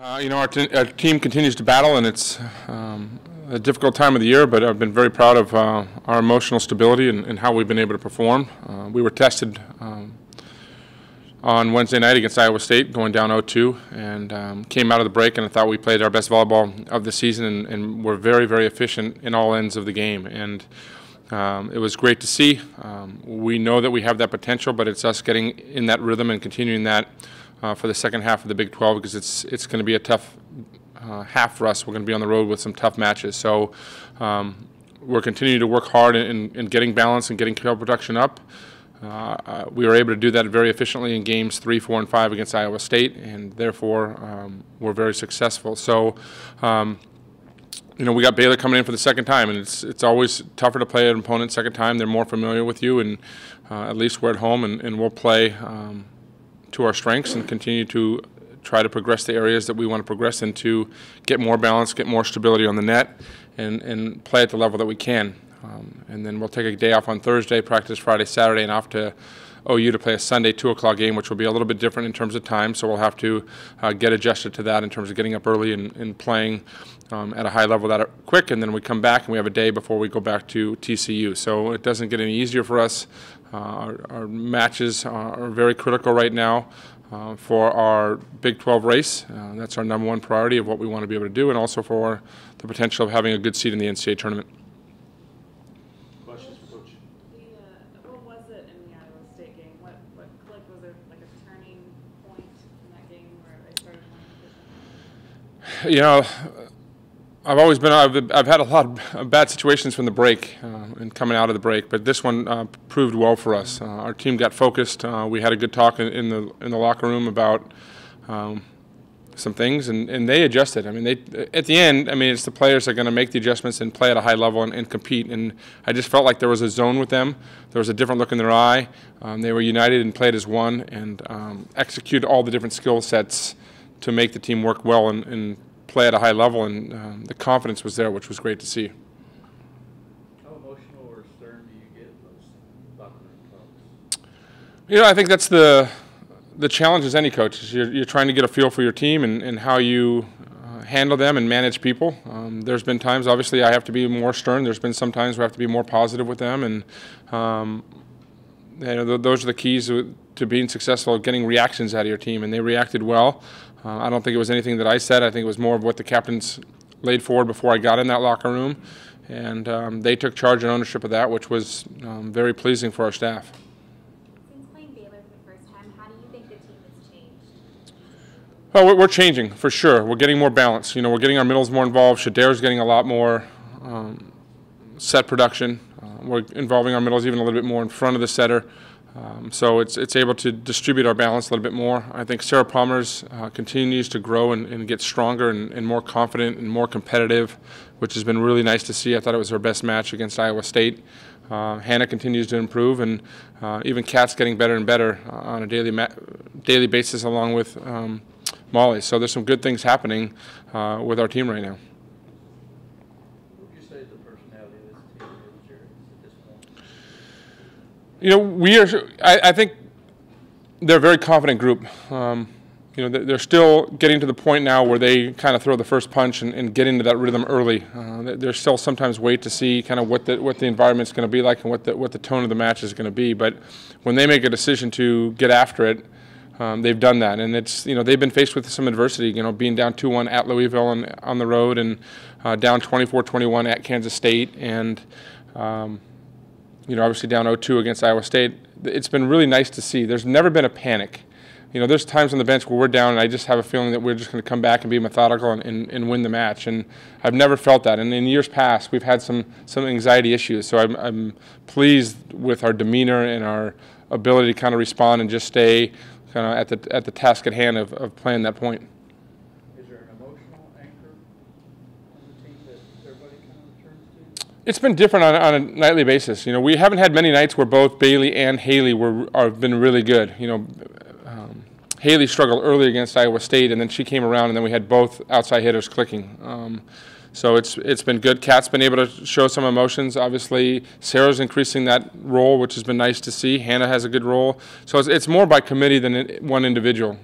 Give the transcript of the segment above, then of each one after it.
Our team continues to battle, and it's a difficult time of the year, but I've been very proud of our emotional stability and how we've been able to perform. We were tested on Wednesday night against Iowa State, going down 0-2, and came out of the break, and I thought we played our best volleyball of the season, and were very, very efficient in all ends of the game. And it was great to see. We know that we have that potential, but it's us getting in that rhythm and continuing that for the second half of the Big 12, because it's going to be a tough half for us. We're going to be on the road with some tough matches. So we're continuing to work hard in getting balance and getting kill production up. We were able to do that very efficiently in games 3, 4, and 5 against Iowa State, and therefore we're very successful. So we got Baylor coming in for the second time, and it's always tougher to play an opponent second time. They're more familiar with you, and at least we're at home, and we'll play to our strengths and continue to try to progress the areas that we want to progress into, get more balance, get more stability on the net, and play at the level that we can. And then we'll take a day off on Thursday, practice Friday, Saturday, and off to OU to play a Sunday 2 o'clock game, which will be a little bit different in terms of time. So we'll have to get adjusted to that in terms of getting up early and playing at a high level that quick. And then we come back and we have a day before we go back to TCU. So it doesn't get any easier for us. Our matches are very critical right now for our Big 12 race. That's our #1 priority of what we want to be able to do, and also for the potential of having a good seat in the NCAA tournament. Questions for Coach? What was it in the Iowa State game? What clicked? Was there like a turning point in that game where they started playing? I've had a lot of bad situations from the break and coming out of the break, but this one proved well for us. Our team got focused. We had a good talk in the locker room about some things, and they adjusted. I mean, at the end, it's the players that are going to make the adjustments and play at a high level and compete. And I just felt like there was a zone with them. There was a different look in their eye. They were united and played as one, and executed all the different skill sets to make the team work well and play at a high level, and the confidence was there, which was great to see. How emotional or stern do you get in those locker room talks? I think that's the challenge as any coach. Is you're trying to get a feel for your team and how you handle them and manage people. There's been times, obviously, I have to be more stern. There's been some times where I have to be more positive with them, and those are the keys to being successful, getting reactions out of your team, and they reacted well. I don't think it was anything that I said. I think it was more of what the captains laid forward before I got in that locker room, and they took charge and ownership of that, which was very pleasing for our staff. Since playing Baylor for the first time, how do you think the team has changed? Well, we're changing, for sure. We're getting more balance. We're getting our middles more involved. Shader's getting a lot more set production. We're involving our middles even a little bit more in front of the setter. So it's able to distribute our balance a little bit more. I think Sarah Palmer's continues to grow and get stronger and more confident and more competitive, which has been really nice to see. I thought it was her best match against Iowa State. Hannah continues to improve, and even Kat's getting better and better on a daily basis, along with Molly. So there's some good things happening with our team right now. I think they're a very confident group. They're still getting to the point now where they kind of throw the first punch and get into that rhythm early. They still sometimes wait to see kind of what the environment's going to be like and what the tone of the match is going to be. But when they make a decision to get after it, they've done that. And it's they've been faced with some adversity. Being down 2-1 at Louisville and on the road, and down 24-21 at Kansas State, and obviously down 0-2 against Iowa State. It's been really nice to see. There's never been a panic. There's times on the bench where we're down, and I just have a feeling that we're just going to come back and be methodical and win the match. And I've never felt that. And in years past, we've had some anxiety issues. So I'm pleased with our demeanor and our ability to kind of respond and just stay kind of at the task at hand of playing that point. It's been different on a nightly basis. We haven't had many nights where both Bailey and Haley have been really good. Haley struggled early against Iowa State, and then she came around, and then we had both outside hitters clicking. So it's been good. Kat's been able to show some emotions. Obviously, Sarah's increasing that role, which has been nice to see. Hannah has a good role. So it's more by committee than one individual.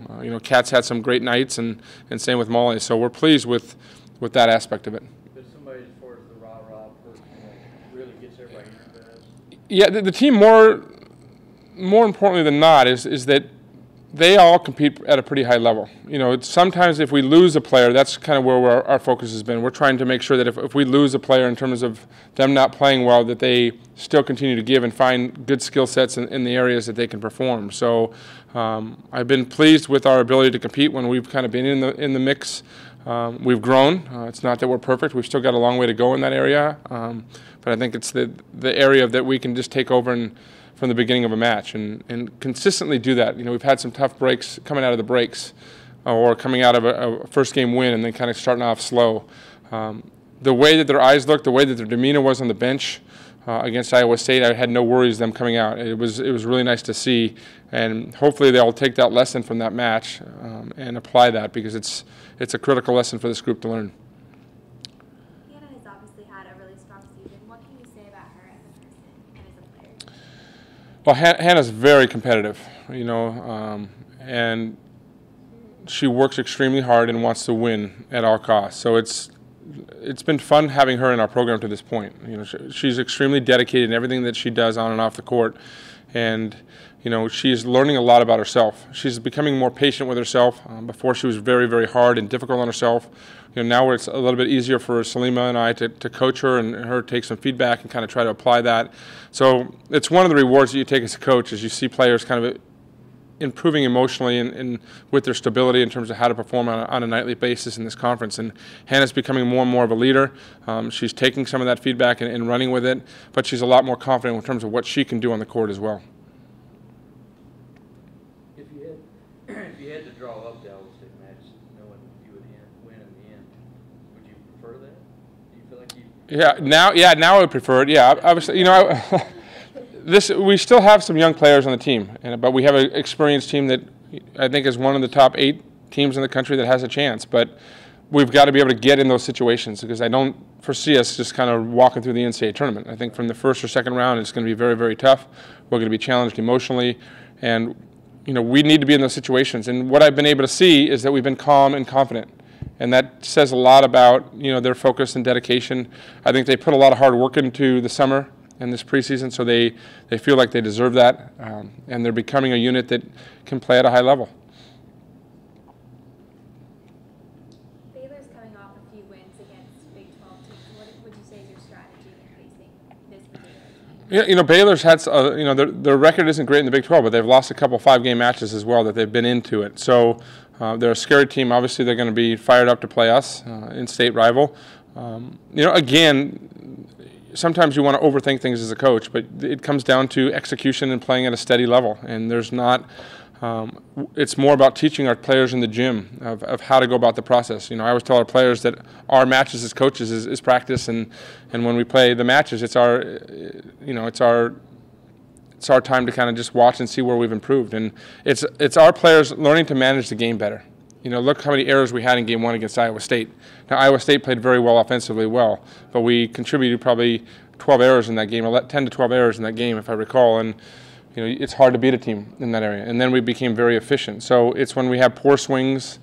Kat's had some great nights, and same with Molly. So we're pleased with that aspect of it. But somebody as far as the rah-rah person really gets everybody interested. Yeah, the team more importantly than not is that they all compete at a pretty high level. Sometimes if we lose a player, that's kind of where our focus has been. We're trying to make sure that if we lose a player in terms of them not playing well, that they still continue to give and find good skill sets in the areas that they can perform. So I've been pleased with our ability to compete when we've kind of been in the mix. We've grown. It's not that we're perfect. We've still got a long way to go in that area. But I think it's the area that we can just take over from the beginning of a match and consistently do that. We've had some tough breaks coming out of the breaks or coming out of a first game win and then kind of starting off slow. The way that their eyes looked, the way that their demeanor was on the bench against Iowa State, I had no worries them coming out. It was really nice to see, and hopefully they'll take that lesson from that match and apply that, because it's a critical lesson for this group to learn. Hannah has obviously had a really strong season. What can you say about her as a person and as a player? Well, Hannah's very competitive, and she works extremely hard and wants to win at all costs. So it's been fun having her in our program to this point. She's extremely dedicated in everything that she does on and off the court, and she's learning a lot about herself. She's becoming more patient with herself. Before she was very, very hard and difficult on herself. Now it's a little bit easier for Salima and I to coach her and her take some feedback and kind of try to apply that. So it's one of the rewards that you take as a coach, is you see players kind of improving emotionally and with their stability in terms of how to perform on a nightly basis in this conference. And Hannah's becoming more and more of a leader. She's taking some of that feedback and running with it, but she's a lot more confident in terms of what she can do on the court as well. If you had to draw up the Iowa State match, knowing you would win in the end, would you prefer that? Do you feel like you? Now I would prefer it. Yeah, obviously, we still have some young players on the team, but we have an experienced team that I think is one of the top 8 teams in the country that has a chance. But we've got to be able to get in those situations, because I don't foresee us just kind of walking through the NCAA tournament. I think from the first or second round, it's going to be very, very tough. We're going to be challenged emotionally, and we need to be in those situations. And what I've been able to see is that we've been calm and confident. And that says a lot about, their focus and dedication. I think they put a lot of hard work into the summer and this preseason, so they feel like they deserve that. And they're becoming a unit that can play at a high level. Baylor's coming off a few wins against Big 12 teams. What would you say is your strategy in facing this particular team? Yeah, Baylor's had, their record isn't great in the Big 12, but they've lost a couple 5-game matches as well that they've been into it. So they're a scary team. Obviously, they're going to be fired up to play us, in-state rival. Again, sometimes you want to overthink things as a coach, but it comes down to execution and playing at a steady level. And there's not. It's more about teaching our players in the gym of how to go about the process. I always tell our players that our matches as coaches is practice, and when we play the matches, it's our time to kind of just watch and see where we've improved. And it's our players learning to manage the game better. Look how many errors we had in Game 1 against Iowa State. Now, Iowa State played very well offensively, but we contributed probably 12 errors in that game, 10 to 12 errors in that game, if I recall. And it's hard to beat a team in that area. And then we became very efficient. So it's when we have poor swings,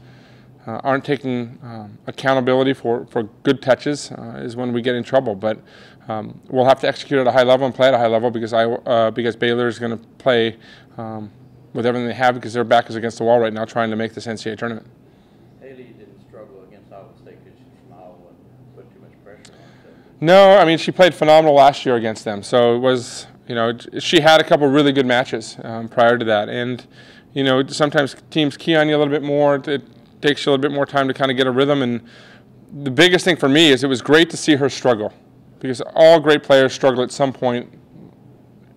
aren't taking accountability for good touches, is when we get in trouble. But we'll have to execute at a high level and play at a high level, because Baylor is going to play with everything they have, because their back is against the wall right now trying to make this NCAA tournament. Haley didn't struggle against Iowa State because she's from Iowa and put too much pressure on her. No, I mean, she played phenomenal last year against them. So it was, she had a couple really good matches prior to that. And, sometimes teams key on you a little bit more. It takes you a little bit more time to kind of get a rhythm. And the biggest thing for me is it was great to see her struggle, because all great players struggle at some point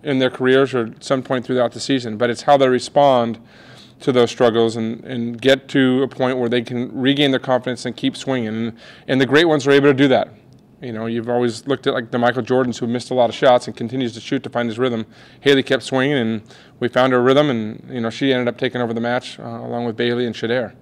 in their careers or at some point throughout the season. But it's how they respond to those struggles and get to a point where they can regain their confidence and keep swinging. And the great ones are able to do that. You've always looked at like the Michael Jordans, who missed a lot of shots and continues to shoot to find his rhythm. Haley kept swinging, and we found her rhythm, and she ended up taking over the match along with Bailey and Shader.